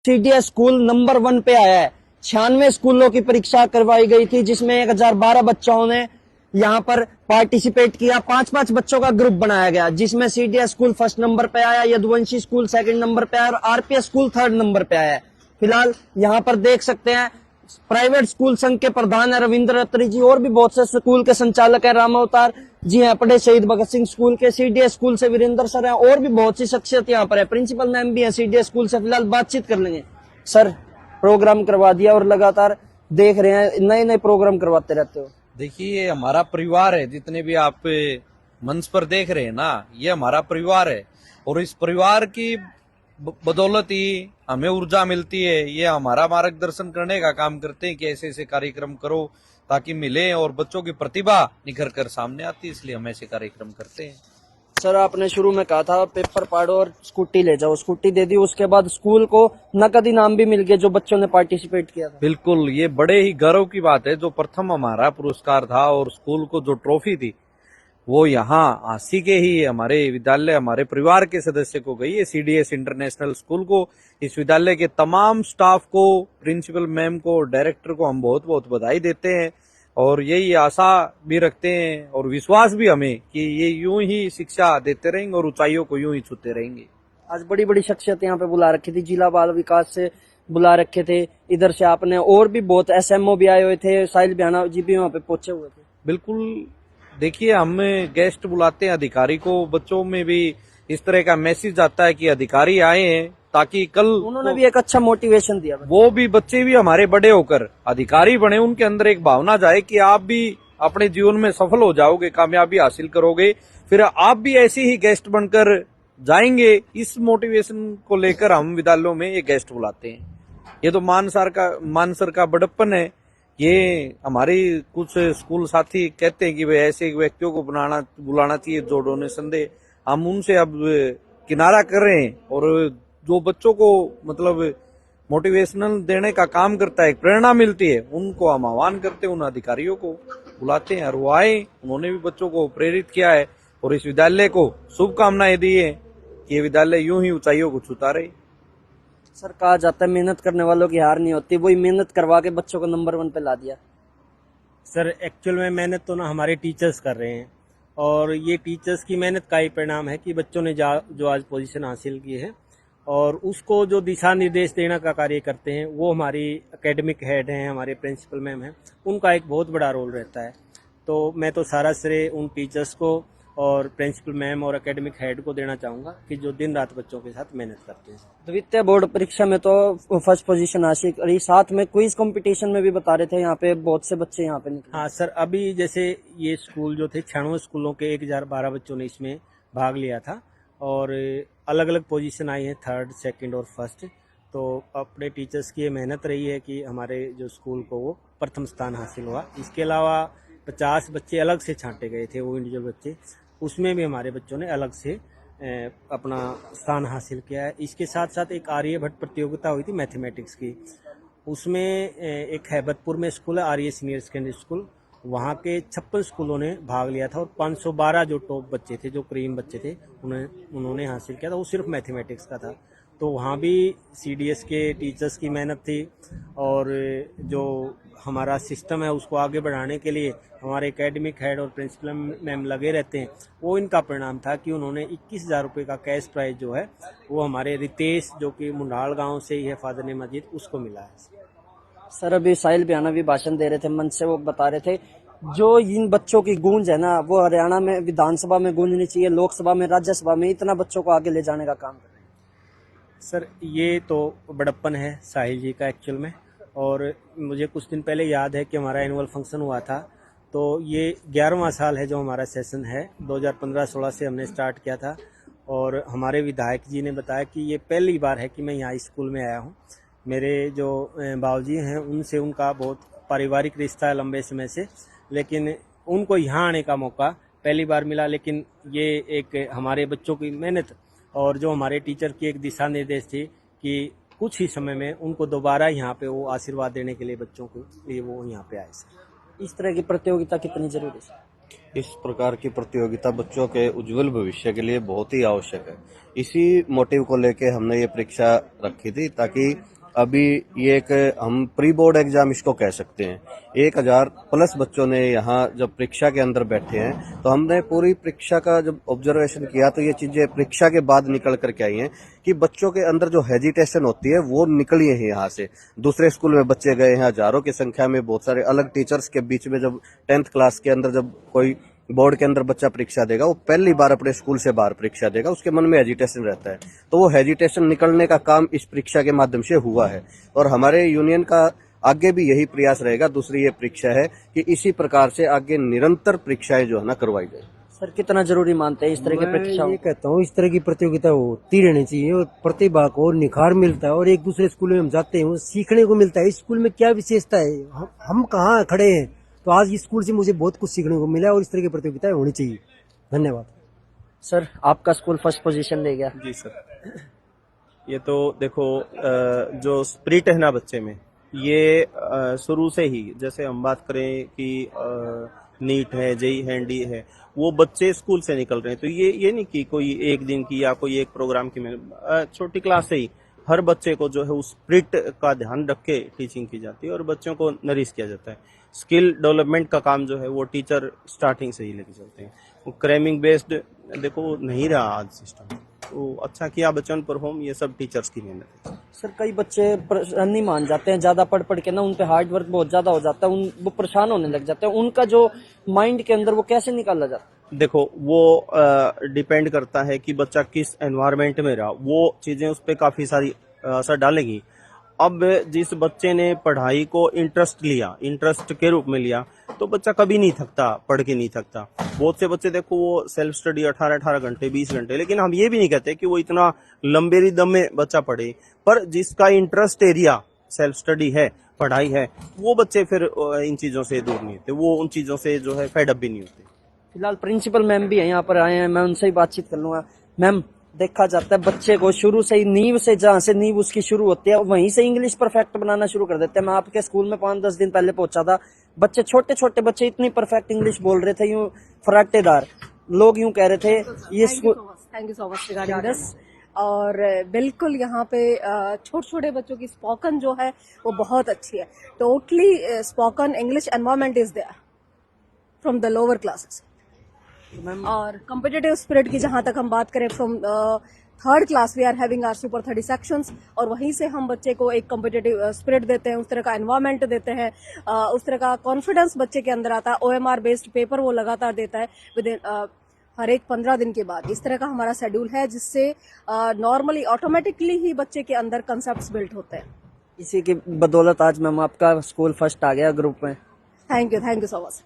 CDS school number 1 पे आया है। 96 स्कूलों की परीक्षा करवाई गई थी, जिसमें 1012 बच्चों ने यहाँ पर पार्टिसिपेट किया। 5-5 बच्चों का ग्रुप बनाया गया, जिसमें सीडीएस स्कूल फर्स्ट नंबर पे आया, यदुवंशी स्कूल सेकंड नंबर पे आया और आरपीएस स्कूल थर्ड नंबर पे आया है। फिलहाल यहाँ पर देख सकते हैं प्राइवेट स्कूल संघ के प्रधान है रविंद्र अत्री जी, और भी बहुत से स्कूल के संचालक है रामावतार जी हैं, पढ़े शहीद भगत सिंह स्कूल के, सीडीएस स्कूल से वीरेंद्र सर हैं, और भी बहुत सी शख्सियत यहाँ पर है। प्रिंसिपल मैम भी है सीडीएस स्कूल से। फिलहाल बातचीत कर लेंगे। सर, प्रोग्राम करवा दिया और लगातार देख रहे हैं नए नए प्रोग्राम करवाते रहते हो। देखिए, ये हमारा परिवार है। जितने भी आप मंच पर देख रहे हैं ना, ये हमारा परिवार है और इस परिवार की बदौलत ही हमें ऊर्जा मिलती है। ये हमारा मार्गदर्शन करने का काम करते हैं कि ऐसे ऐसे कार्यक्रम करो ताकि मिले, और बच्चों की प्रतिभा निखर कर सामने आती है, इसलिए हम ऐसे कार्यक्रम करते हैं। सर, आपने शुरू में कहा था पेपर पाड़ो और स्कूटी ले जाओ, स्कूटी दे दी, उसके बाद स्कूल को नकद इनाम भी मिल गए जो बच्चों ने पार्टिसिपेट किया था। बिल्कुल, ये बड़े ही गर्व की बात है। जो प्रथम हमारा पुरस्कार था और स्कूल को जो ट्रॉफी थी वो यहाँ आसी के ही हमारे विद्यालय, हमारे परिवार के सदस्य को गई है, सीडीएस इंटरनेशनल स्कूल को। इस विद्यालय के तमाम स्टाफ को, प्रिंसिपल मैम को, डायरेक्टर को हम बहुत बहुत बधाई देते हैं और यही आशा भी रखते हैं और विश्वास भी हमें कि ये यूं ही शिक्षा देते रहेंगे और ऊंचाइयों को यूं ही छूते रहेंगे। आज बड़ी बड़ी शख्सियत यहाँ पे बुला रखी थी, जिला बाल विकास से बुला रखे थे, इधर से आपने, और भी बहुत एसएमओ भी आए हुए थे, साहिल बियाना जी भी वहाँ पे पहुंचे हुए थे। बिल्कुल, देखिए, हम गेस्ट बुलाते हैं अधिकारी को, बच्चों में भी इस तरह का मैसेज आता है कि अधिकारी आए हैं, ताकि कल उन्होंने भी एक अच्छा मोटिवेशन दिया। वो भी बच्चे भी हमारे बड़े होकर अधिकारी बने, उनके अंदर एक भावना जाए कि आप भी अपने जीवन में सफल हो जाओगे, कामयाबी हासिल करोगे, फिर आप भी ऐसे ही गेस्ट बनकर जाएंगे। इस मोटिवेशन को लेकर हम विद्यालयों में ये गेस्ट बुलाते हैं। ये तो मानसर का बड़प्पन है। ये हमारे कुछ स्कूल साथी कहते हैं कि वे ऐसे व्यक्तियों को बुलाना चाहिए जो डोनेशन दे। हम उनसे अब किनारा कर रहे हैं और जो बच्चों को मतलब मोटिवेशनल देने का काम करता है, एक प्रेरणा मिलती है, उनको हम आह्वान करते हैं, उन अधिकारियों को बुलाते हैं और वो आए। उन्होंने भी बच्चों को प्रेरित किया है और इस विद्यालय को शुभकामनाएं दी है कि ये विद्यालय यूं ही ऊंचाइयों को छूता रहे। सर, कहा जाता है मेहनत करने वालों की हार नहीं होती, वही मेहनत करवा के बच्चों को नंबर 1 पे ला दिया। सर, एक्चुअल में मेहनत तो ना हमारे टीचर्स कर रहे हैं और ये टीचर्स की मेहनत का ही परिणाम है कि बच्चों ने जो आज पोजीशन हासिल की है, और उसको जो दिशा निर्देश देने का कार्य करते हैं वो हमारी एकेडमिक हेड हैं, हमारे प्रिंसिपल मैम हैं, उनका एक बहुत बड़ा रोल रहता है। तो मैं तो सारा श्रेय उन टीचर्स को और प्रिंसिपल मैम और एकेडमिक हेड को देना चाहूँगा कि जो दिन रात बच्चों के साथ मेहनत करते हैं। द्वितीय बोर्ड परीक्षा में तो फर्स्ट पोजीशन हासिल करी, साथ में क्विज कंपटीशन में भी बता रहे थे यहाँ पे बहुत से बच्चे यहाँ पे निकले। हाँ सर, अभी जैसे ये स्कूल जो थे 96 स्कूलों के 1012 बच्चों ने इसमें भाग लिया था और अलग अलग पोजीशन आई है, 3rd, 2nd और 1st। तो अपने टीचर्स की ये मेहनत रही है कि हमारे जो स्कूल को वो प्रथम स्थान हासिल हुआ। इसके अलावा 50 बच्चे अलग से छांटे गए थे, वो इंडिविजुअल बच्चे, उसमें भी हमारे बच्चों ने अलग से अपना स्थान हासिल किया है। इसके साथ साथ एक आर्यभट्ट प्रतियोगिता हुई थी मैथमेटिक्स की, उसमें एक हैबतपुर में स्कूल है, आर्य सीनियर सेकेंडरी स्कूल, वहाँ के 56 स्कूलों ने भाग लिया था और 512 जो टॉप बच्चे थे, जो क्रीम बच्चे थे, उन्होंने हासिल किया था। वो सिर्फ मैथमेटिक्स का था। तो वहाँ भी सीडीएस के टीचर्स की मेहनत थी और जो हमारा सिस्टम है उसको आगे बढ़ाने के लिए हमारे एकेडमिक हेड और प्रिंसिपल मैम लगे रहते हैं। वो इनका परिणाम था कि उन्होंने 21,000 रुपये का कैश प्राइज जो है वो हमारे रितेश, जो कि मुंडाल गांव से ही है, फादर ने मस्जिद, उसको मिला है। सर, अभी साहिल बियाना भी भाषण दे रहे थे मंच से, वो बता रहे थे जो इन बच्चों की गूंज है ना, वो हरियाणा में विधानसभा में गूंजनी चाहिए, लोकसभा में, राज्यसभा में, इतना बच्चों को आगे ले जाने का काम। सर, ये तो बड़प्पन है साहिल जी का एक्चुअल में। और मुझे कुछ दिन पहले याद है कि हमारा एनुअल फंक्शन हुआ था, तो ये 11वां साल है जो हमारा सेशन है, 2015-16 से हमने स्टार्ट किया था। और हमारे विधायक जी ने बताया कि ये पहली बार है कि मैं यहाँ स्कूल में आया हूँ। मेरे जो बाबूजी हैं उनसे उनका बहुत पारिवारिक रिश्ता है लंबे समय से, लेकिन उनको यहाँ आने का मौका पहली बार मिला। लेकिन ये एक हमारे बच्चों की मेहनत और जो हमारे टीचर की एक दिशा निर्देश थी कि कुछ ही समय में उनको दोबारा यहाँ पे वो आशीर्वाद देने के लिए बच्चों के लिए वो यहाँ पे आए। सर, इस तरह की प्रतियोगिता कितनी जरूरी है? इस प्रकार की प्रतियोगिता बच्चों के उज्जवल भविष्य के लिए बहुत ही आवश्यक है। इसी मोटिव को लेके हमने ये परीक्षा रखी थी, ताकि अभी ये एक हम प्री बोर्ड एग्जाम इसको कह सकते हैं। 1000 प्लस बच्चों ने यहाँ जब परीक्षा के अंदर बैठे हैं, तो हमने पूरी परीक्षा का जब ऑब्जर्वेशन किया तो ये चीजें परीक्षा के बाद निकल करके आई हैं कि बच्चों के अंदर जो हेजिटेशन होती है वो निकली है यहाँ से। दूसरे स्कूल में बच्चे गए हैं हजारों की संख्या में, बहुत सारे अलग टीचर्स के बीच में, जब 10th क्लास के अंदर जब कोई बोर्ड के अंदर बच्चा परीक्षा देगा, वो पहली बार अपने स्कूल से बाहर परीक्षा देगा, उसके मन में हेजिटेशन रहता है। तो वो हेजिटेशन निकलने का काम इस परीक्षा के माध्यम से हुआ है, और हमारे यूनियन का आगे भी यही प्रयास रहेगा। दूसरी ये परीक्षा है कि इसी प्रकार से आगे निरंतर परीक्षाएं जो है ना करवाई जाए। सर कितना जरूरी मानते हैं इस तरह की मैं परीक्षाओं? ये कहता हूँ इस तरह की प्रतियोगिता होती रहनी चाहिए, और प्रतिभा को निखार मिलता है, और एक दूसरे स्कूल में हम जाते हैं सीखने को मिलता है। इस स्कूल में क्या विशेषता है, हम कहाँ खड़े हैं, तो आज इस स्कूल से मुझे बहुत कुछ सीखने को मिला, और इस तरह की प्रतियोगिताएं होनी चाहिए। धन्यवाद। सर आपका स्कूल फर्स्ट पोजीशन ले गया। जी सर, ये तो देखो जो स्पिरिट है ना बच्चे में, ये शुरू से ही, जैसे हम बात करें कि नीट है, जेई है, एनडी है, वो बच्चे स्कूल से निकल रहे हैं। तो ये नहीं कि कोई एक दिन की या कोई एक प्रोग्राम की, छोटी क्लास से ही हर बच्चे को जो है उस स्पिरिट का ध्यान रख के टीचिंग की जाती है और बच्चों को नरिश किया जाता है। स्किल डेवलपमेंट का काम जो है वो टीचर स्टार्टिंग से ही लेके चलते हैं। वो क्रैमिंग बेस्ड देखो नहीं रहा आज सिस्टम, तो अच्छा किया बच्चों ने परफॉर्म, ये सब टीचर्स की मेहनत है। सर कई बच्चे परेशान नहीं मान जाते हैं, ज्यादा पढ़ पढ़ के ना उन पे हार्ड वर्क बहुत ज्यादा हो जाता है, वो परेशान होने लग जाते हैं। उनका जो माइंड के अंदर वो कैसे निकाला जाता है? देखो वो डिपेंड करता है कि बच्चा किस एनवायरनमेंट में रहा, वो चीजें उस पर काफी सारी असर डालेगी। अब जिस बच्चे ने पढ़ाई को इंटरेस्ट के रूप में लिया, तो बच्चा कभी नहीं थकता, पढ़ के नहीं थकता। बहुत से बच्चे देखो वो सेल्फ स्टडी 18 घंटे 20 घंटे, लेकिन हम ये भी नहीं कहते कि वो इतना लंबे रिदम में बच्चा पढ़े, पर जिसका इंटरेस्ट एरिया सेल्फ स्टडी है, पढ़ाई है, वो बच्चे फिर इन चीजों से दूर नहीं होते, वो उन चीजों से जो है फेडअप भी नहीं होते। फिलहाल प्रिंसिपल मैम भी है यहाँ पर आए हैं, मैं उनसे ही बातचीत कर लूंगा। मैम, देखा जाता है बच्चे को शुरू से ही नींव से, जहाँ से नींव उसकी शुरू होती है वहीं से इंग्लिश परफेक्ट बनाना शुरू कर देते हैं। मैं आपके स्कूल में 5-10 दिन पहले पहुंचा था, बच्चे छोटे छोटे बच्चे इतनी परफेक्ट इंग्लिश बोल रहे थे, यूं फराटेदार। लोग यूं कह रहे थे ये school. Thank you so much regarding this. और बिल्कुल यहाँ पे छोटे छोटे बच्चों की स्पोकन जो है वो बहुत अच्छी है। Totally spoken English environment is there from the lower classes. और कॉम्पिटिटिव स्पिरिट की जहां तक हम बात करें, from 3rd class we are having our super 30 sections, और वहीं से हम बच्चे को एक कॉम्पिटिटिव स्पिरिट देते हैं, उस तरह का एनवायरनमेंट देते हैं, उस तरह का कॉन्फिडेंस बच्चे के अंदर आता है। OMR बेस्ड पेपर वो लगातार देता है विद इन हर एक 15 दिन के बाद। इस तरह का हमारा शेड्यूल है, जिससे नॉर्मली ऑटोमेटिकली ही बच्चे के अंदर कंसेप्ट बिल्ड होते हैं। इसी की बदौलत आज मैम आपका स्कूल फर्स्ट आ गया ग्रुप में। Thank you so much.